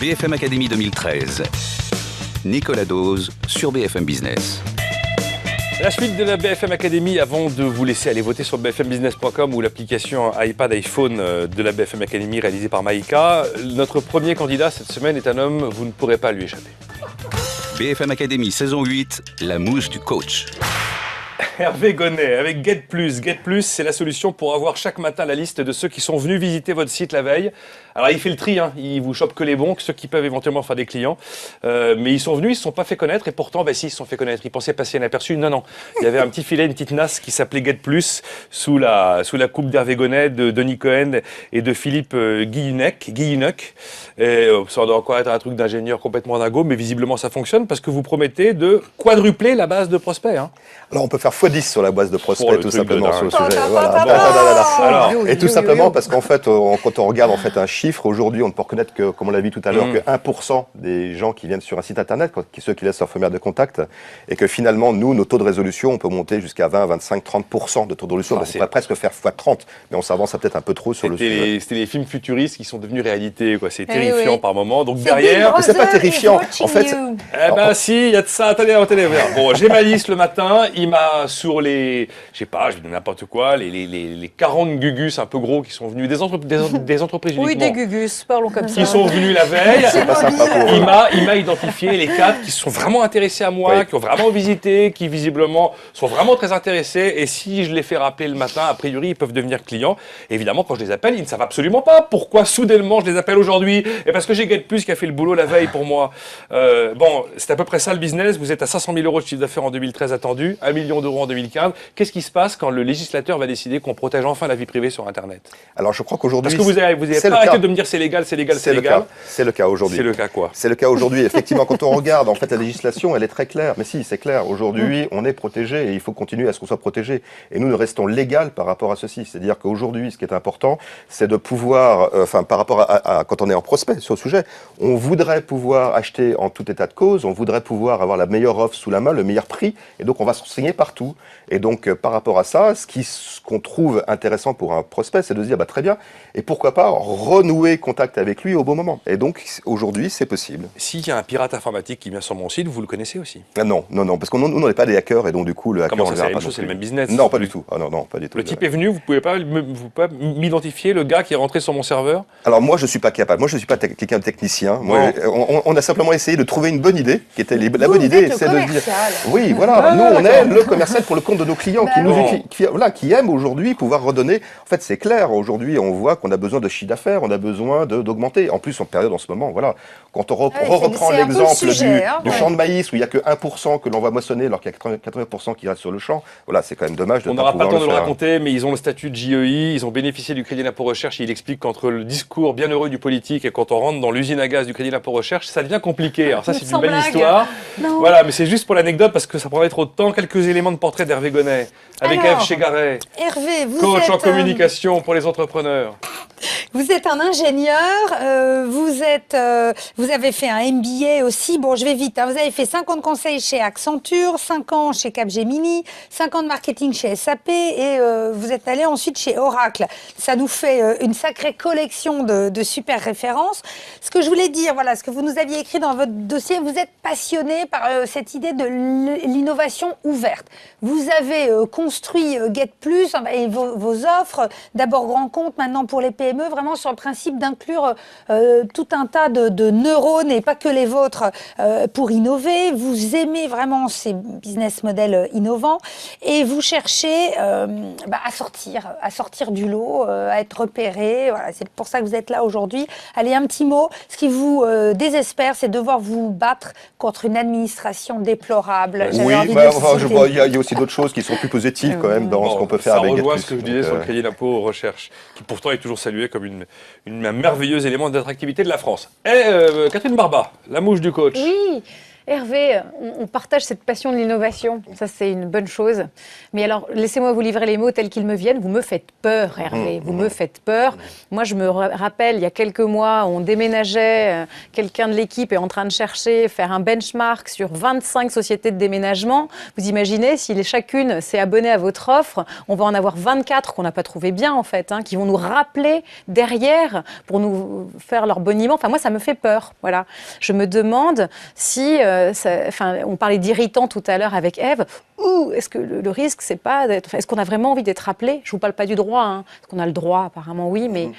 BFM Academy 2013. Nicolas Dose sur BFM Business. La suite de la BFM Academy, avant de vous laisser aller voter sur bfmbusiness.com ou l'application iPad, iPhone de la BFM Academy réalisée par Maïka, notre premier candidat cette semaine est un homme, vous ne pourrez pas lui échapper. BFM Academy saison 8, la mouche du coach. Hervé Gonnet avec Get+. Get+, c'est la solution pour avoir chaque matin la liste de ceux qui sont venus visiter votre site la veille. Alors il fait le tri, il vous chope que les bons, que ceux qui peuvent éventuellement faire des clients. Mais ils sont venus, ils ne se sont pas fait connaître et pourtant, si, ils se sont fait connaître. Ils pensaient passer inaperçus. Non. Il y avait un petit filet, une petite nasse qui s'appelait Get+, sous la coupe d'Hervé Gonnet, de Denis Cohen et de Philippe Guillunnec. Et ça doit encore être un truc d'ingénieur complètement dingo, mais visiblement ça fonctionne parce que vous promettez de quadrupler la base de prospects. Alors on peut faire x10 sur la base de prospects, tout simplement, sur le sujet. Alors, et tout simplement parce qu'en fait, quand on regarde un chiffre, aujourd'hui, on ne peut reconnaître que, comme on l'a vu tout à l'heure, que 1% des gens qui viennent sur un site internet, ceux qui laissent leur formulaire de contact, et que finalement, nous, nos taux de résolution, on peut monter jusqu'à 20, 25, 30% de taux de résolution. Donc on pourrait presque faire x30, mais on s'avance peut-être un peu trop sur le sujet. C'était les films futuristes qui sont devenus réalité, quoi. C'est terrifiant par moment. Donc derrière, mais c'est pas terrifiant. En fait, si, il y a de ça. Attendez. Bon, j'ai ma liste le matin. Il m'a sur les, je dis n'importe quoi, les 40 gugus un peu gros qui sont venus des entreprises uniquement. Oui, des gugus, parlons comme ça. Qui sont venus la veille. C'est pas sympa pour eux. Il m'a identifié les 4 qui se sont vraiment intéressés à moi, qui ont vraiment visité, qui visiblement sont vraiment très intéressés. Et si je les fais rappeler le matin, a priori, ils peuvent devenir clients. Évidemment, quand je les appelle, ils ne savent absolument pas pourquoi soudainement je les appelle aujourd'hui. Et parce que j'ai Get+ qui a fait le boulot la veille pour moi. C'est à peu près ça le business. Vous êtes à 500 000 euros de chiffre d'affaires en 2013 attendu, 1 million d'euros en 2015. Qu'est-ce qui se passe quand le législateur va décider qu'on protège enfin la vie privée sur Internet? Alors je crois qu'aujourd'hui... Parce que vous avez pas arrêté de me dire c'est légal. C'est le cas aujourd'hui. C'est le cas quoi? C'est le cas aujourd'hui. Effectivement, quand on regarde, la législation, elle est très claire. Mais si, c'est clair. Aujourd'hui, on est protégé et il faut continuer à ce qu'on soit protégé. Et nous restons légal par rapport à ceci. C'est-à-dire qu'aujourd'hui, ce qui est important, c'est de pouvoir, par rapport à quand on est en prospect sur le sujet, on voudrait pouvoir acheter en tout état de cause, on voudrait pouvoir avoir la meilleure offre sous la main, le meilleur prix. Et donc, on va se renseigner partout. Et donc, par rapport à ça, ce qu'on trouve intéressant pour un prospect, c'est de se dire, très bien, et pourquoi pas renouer contact avec lui au bon moment. Et donc, aujourd'hui, c'est possible. S'il y a un pirate informatique qui vient sur mon site, vous le connaissez aussi? Non, parce que nous, on n'est pas des hackers, et donc du coup, le hacker... Comment ça, c'est la même chose, c'est le même business? Non, pas du tout. Non, pas du tout. Le type est venu, vous pouvez pas m'identifier le gars qui est rentré sur mon serveur? Alors moi, je suis pas capable. Moi, je suis pas quelqu'un de technicien. Moi, on a simplement essayé de trouver une bonne idée, qui était la bonne idée, c'est de dire... Oui, voilà, nous, on est le commercial pour le compte de nos clients qui aiment aujourd'hui pouvoir redonner. En fait, c'est clair, aujourd'hui, on voit qu'on a besoin de chiffre d'affaires, on a besoin d'augmenter. En plus, en période en ce moment, quand on reprend l'exemple du champ de maïs où il n'y a que 1% que l'on va moissonner alors qu'il y a 80% qui reste sur le champ, c'est quand même dommage de on n'aura pas le temps de le raconter, mais ils ont le statut de JEI, ils ont bénéficié du crédit d'impôt recherche et il explique qu'entre le discours bienheureux du politique et quand on rentre dans l'usine à gaz du crédit d'impôt recherche, ça devient compliqué. Alors ça, c'est une belle histoire. Voilà, mais c'est juste pour l'anecdote parce que ça prendrait trop de temps. Quelques éléments de portrait d'Hervé Gonnet avec Ève Chegaray, coach en communication pour les entrepreneurs. Vous êtes un ingénieur, vous avez fait un MBA aussi. Bon, je vais vite. Vous avez fait 5 ans de conseil chez Accenture, 5 ans chez Capgemini, 5 ans de marketing chez SAP et vous êtes allé ensuite chez Oracle. Ça nous fait une sacrée collection de super références. Ce que je voulais dire, ce que vous nous aviez écrit dans votre dossier, vous êtes passionné par cette idée de l'innovation ouverte. Vous avez construit Get+, et vos offres, d'abord grand compte, maintenant pour les PME, vraiment sur le principe d'inclure tout un tas de neurones et pas que les vôtres pour innover. Vous aimez vraiment ces business models innovants et vous cherchez à sortir du lot, à être repéré. Voilà, c'est pour ça que vous êtes là aujourd'hui. Allez, un petit mot. Ce qui vous désespère, c'est de devoir vous battre contre une administration déplorable. Oui, il y a aussi d'autres choses qui sont plus positives quand même dans ce qu'on peut faire avec Get+. Ça rejoint ce que je disais sur le crédit d'impôt recherche, qui pourtant est toujours salué comme un merveilleux élément d'attractivité de la France. Et Catherine Barba, la mouche du coach. Oui. Hervé, on partage cette passion de l'innovation. Ça, c'est une bonne chose. Mais alors, laissez-moi vous livrer les mots tels qu'ils me viennent. Vous me faites peur, Hervé. Vous me faites peur. Moi, je me rappelle, il y a quelques mois, on déménageait. Quelqu'un de l'équipe est en train de chercher, faire un benchmark sur 25 sociétés de déménagement. Vous imaginez, si chacune s'est abonnée à votre offre, on va en avoir 24 qu'on n'a pas trouvé bien, en fait, qui vont nous rappeler derrière pour nous faire leur boniment. Enfin, moi, ça me fait peur. Voilà. Je me demande si... on parlait d'irritant tout à l'heure avec Ève. Est-ce que le risque, c'est pas d'être... Est-ce qu'on a vraiment envie d'être rappelé ? Je vous parle pas du droit. Est-ce qu'on a le droit ? Apparemment, oui, mais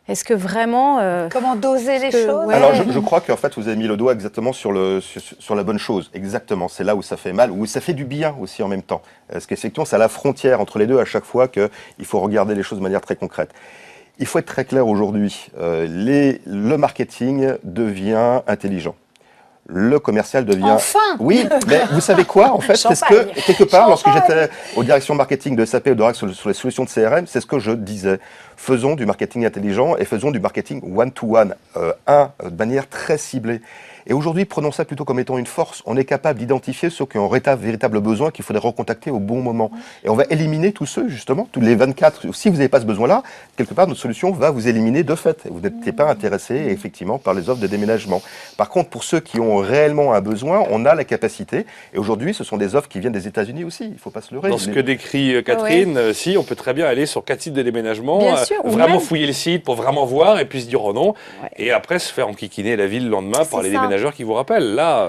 est-ce que vraiment... Comment doser les choses ? Ouais. Alors, je crois qu'en fait, vous avez mis le doigt exactement sur la bonne chose. Exactement. C'est là où ça fait mal, où ça fait du bien aussi en même temps. Parce qu'effectivement, c'est à la frontière entre les deux à chaque fois qu'il faut regarder les choses de manière très concrète. Il faut être très clair aujourd'hui. Le marketing devient intelligent. Le commercial devient... Enfin ! Oui, mais vous savez quoi, en fait, c'est ce que, quelque part, lorsque j'étais aux directions marketing de SAP et d'Oracle sur les solutions de CRM, c'est ce que je disais. Faisons du marketing intelligent et faisons du marketing one-to-one, de manière très ciblée. Et aujourd'hui, prenons ça plutôt comme étant une force. On est capable d'identifier ceux qui ont un véritable besoin qu'il faudrait recontacter au bon moment. Et on va éliminer tous ceux, justement, tous les 24. Si vous n'avez pas ce besoin-là, quelque part, notre solution va vous éliminer de fait. Vous n'êtes pas intéressé, effectivement, par les offres de déménagement. Par contre, pour ceux qui ont réellement un besoin, on a la capacité. Et aujourd'hui, ce sont des offres qui viennent des États-Unis aussi. Il ne faut pas se leurrer. Dans ce que décrit Catherine, si, on peut très bien aller sur 4 sites de déménagement, vraiment fouiller le site pour vraiment voir et puis se dire oh non. Ouais. Et après se faire enquiquiner la ville le lendemain par les déménageurs qui vous rappellent. Là,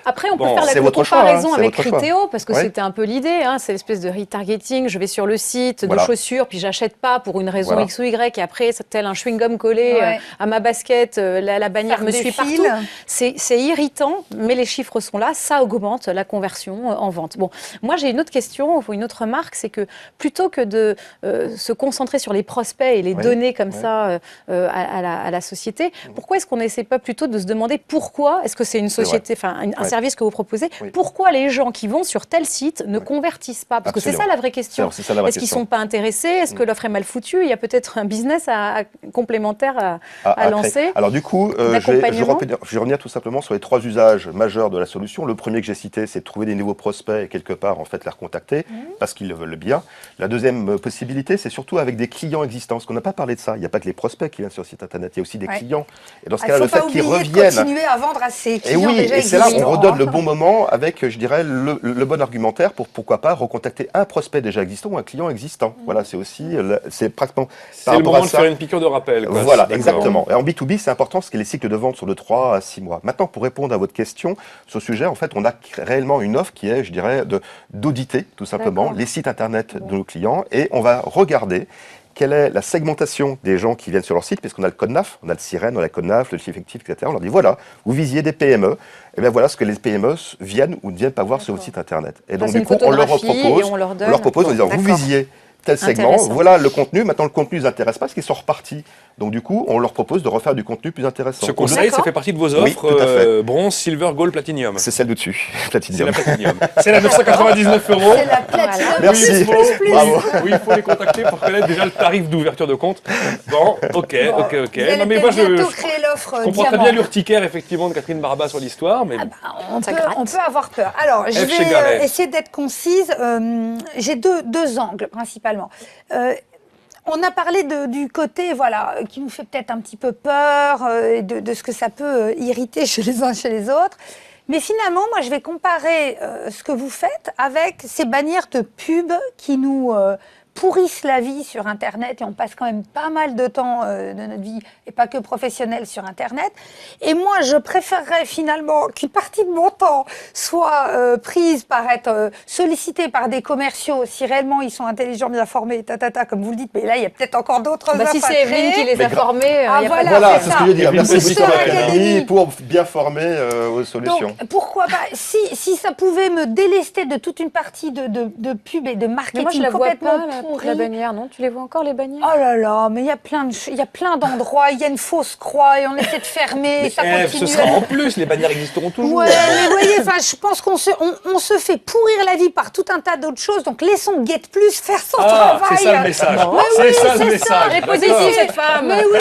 après, on peut faire la comparaison avec Criteo parce que c'était un peu l'idée. C'est l'espèce de retargeting. Je vais sur le site de chaussures, puis j'achète pas pour une raison X ou Y. Et après, c'est tel un chewing-gum collé à ma basket, la bannière me suit partout. C'est irritant, mais les chiffres sont là. Ça augmente la conversion en vente. Bon, moi, j'ai une autre question, une autre remarque, c'est que plutôt que de se concentrer sur les prospects et les donner comme ça à la société, pourquoi est-ce qu'on n'essaie pas plutôt de se demander pourquoi est-ce que c'est une société, un service que vous proposez, pourquoi les gens qui vont sur tel site ne convertissent pas ? Parce que c'est ça la vraie question. Est-ce qu'ils ne sont pas intéressés ? Est-ce que l'offre est mal foutue ? Il y a peut-être un business complémentaire à lancer. Alors du coup, je vais revenir tout simplement sur les 3 usages majeurs de la solution. Le premier que j'ai cité, c'est de trouver des nouveaux prospects et quelque part en fait les recontacter parce qu'ils le veulent bien. La deuxième possibilité, c'est surtout avec des clients existants. Parce qu'on n'a pas parlé de ça. Il n'y a pas que les prospects qui viennent sur le site internet, il y a aussi des clients. Et dans ce cas-là, le fait qu'ils reviennent... continuer à vendre à ses clients. Et oui, et c'est là où on redonne le bon moment avec, je dirais, le bon argumentaire pour pourquoi pas recontacter un prospect déjà existant ou un client existant. Voilà, c'est aussi, c'est pratiquement... C'est le moment de faire une piqûre de rappel. Quoi. Voilà, exactement. Et en B2B, c'est important parce que les cycles de vente sont de 3 à 6 mois. Maintenant, pour répondre à votre question sur ce sujet, en fait, on a réellement une offre qui est, je dirais, d'auditer tout simplement les sites internet de nos clients et on va regarder quelle est la segmentation des gens qui viennent sur leur site, puisqu'on a le code NAF, on a le sirène, on a le code NAF, le chiffre effectif, etc. On leur dit, voilà, vous visiez des PME, et bien voilà ce que les PME viennent ou ne viennent pas voir sur votre site internet. Et donc du coup, on leur propose en disant, vous visiez tel segment, voilà le contenu, maintenant le contenu ne les intéresse pas parce qu'ils sont repartis. Donc du coup, on leur propose de refaire du contenu plus intéressant. Ce conseil, ça fait partie de vos offres, bronze, silver, gold, platinum. C'est celle de dessus, platinum. C'est la platinum. C'est la 999 €. C'est la platinum. Merci. Bravo. Oui, il faut les contacter pour connaître déjà le tarif d'ouverture de compte. Bon, ok. Non, mais moi, je comprends très bien l'urticaire, effectivement, de Catherine Barba sur l'histoire, mais on peut avoir peur. Alors, je vais essayer d'être concise. J'ai deux angles, principalement. On a parlé du côté qui nous fait peut-être un petit peu peur, de ce que ça peut irriter chez les uns chez les autres. Mais finalement, moi, je vais comparer ce que vous faites avec ces bannières de pub qui nous pourrissent la vie sur Internet et on passe quand même pas mal de temps de notre vie et pas que professionnel sur Internet. Et moi, je préférerais finalement qu'une partie de mon temps soit prise par être sollicitée par des commerciaux si réellement ils sont intelligents, bien formés, comme vous le dites. Mais là, il y a peut-être encore d'autres offres si c'est Evelyne qui les a formés, voilà, c'est ce que je veux dire. Merci beaucoup à l'Académie pour bien former aux solutions. Donc, pourquoi pas, si ça pouvait me délester de toute une partie de pub et de marketing complètement la bannière, non ? Tu les vois encore, les bannières ? Oh là là, mais il y a plein d'endroits, il y a une fausse croix et on essaie de fermer, mais ça continue. Ce sera en plus, les bannières existeront toujours. Ouais, mais vous voyez, je pense qu'on se fait pourrir la vie par tout un tas d'autres choses, donc laissons Get Plus faire son travail. C'est ça le message. C'est ça le message. Elle est positive, cette femme. Mais oui,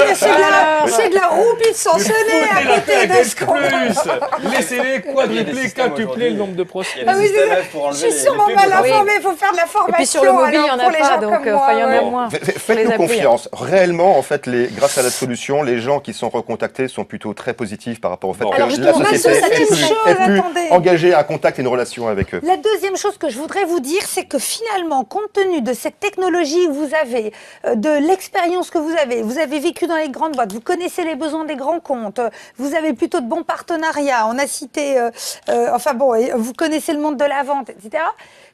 c'est de la roue puis de s'en sonner Foutez à la côté paix de à ce Get qu'on... Plus. Laissez-les quadrupler, quintupler le nombre de procès. Ah oui, je suis sûrement mal informée, il faut faire de la formation. Et puis sur le mobile, il n'y en a pas, donc il y en a moins. Faites-nous confiance. Réellement, en fait, grâce à la solution, les gens qui sont recontactés sont plutôt très positifs par rapport au fait que la société est plus engagée à un contact et une relation avec eux. La deuxième chose que je voudrais vous dire, c'est que finalement, compte tenu de cette technologie que vous avez, de l'expérience que vous avez vécu dans les grandes boîtes, vous connaissez les besoins des grands comptes, vous avez plutôt de bons partenariats, on a cité, vous connaissez le monde de la vente, etc.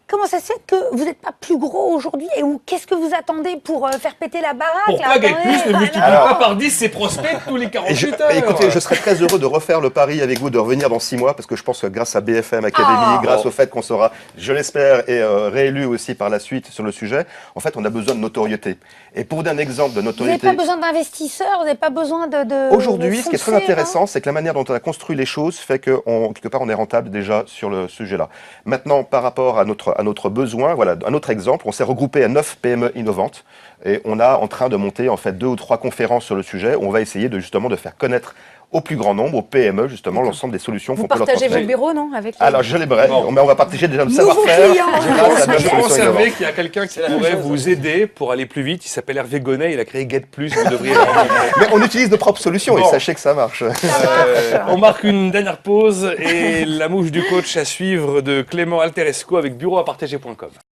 Comment ça se fait que vous n'êtes pas plus gros aujourd'hui et qu'est-ce que vous attendez pour faire péter la baraque? Pourquoi Get Plus ne multiplie pas par 10 ses prospects tous les 48 heures? Écoutez, je serais très heureux de refaire le pari avec vous, de revenir dans 6 mois, parce que je pense que grâce à BFM Academy, grâce au fait qu'on sera, je l'espère, et réélu aussi par la suite sur le sujet, en fait, on a besoin de notoriété. Et pour donner un exemple de notoriété... Vous n'avez pas besoin d'investisseurs, vous n'avez pas besoin de Aujourd'hui, ce qui est très intéressant, c'est que la manière dont on a construit les choses fait que, quelque part, on est rentable déjà sur le sujet-là. Maintenant, par rapport à notre besoin, voilà, un autre exemple, on s'est regroupé à 9 PME innovantes et on est en train de monter en fait 2 ou 3 conférences sur le sujet où on va essayer justement de faire connaître au plus grand nombre, aux PME, justement, l'ensemble des solutions qu'on peut leur transmettre. Vous partagez vos bureaux, non avec Alors, je l'aimerais, mais on va partager déjà le savoir-faire. Je pense Hervé qu'il y a quelqu'un qui pourrait vous aider pour aller plus vite. Il s'appelle Hervé Gonnet, il a créé Get Plus, vous devriez... Mais on utilise nos propres solutions et sachez que ça marche. On marque une dernière pause et la mouche du coach à suivre de Clément Alteresco avec bureauapartager.com.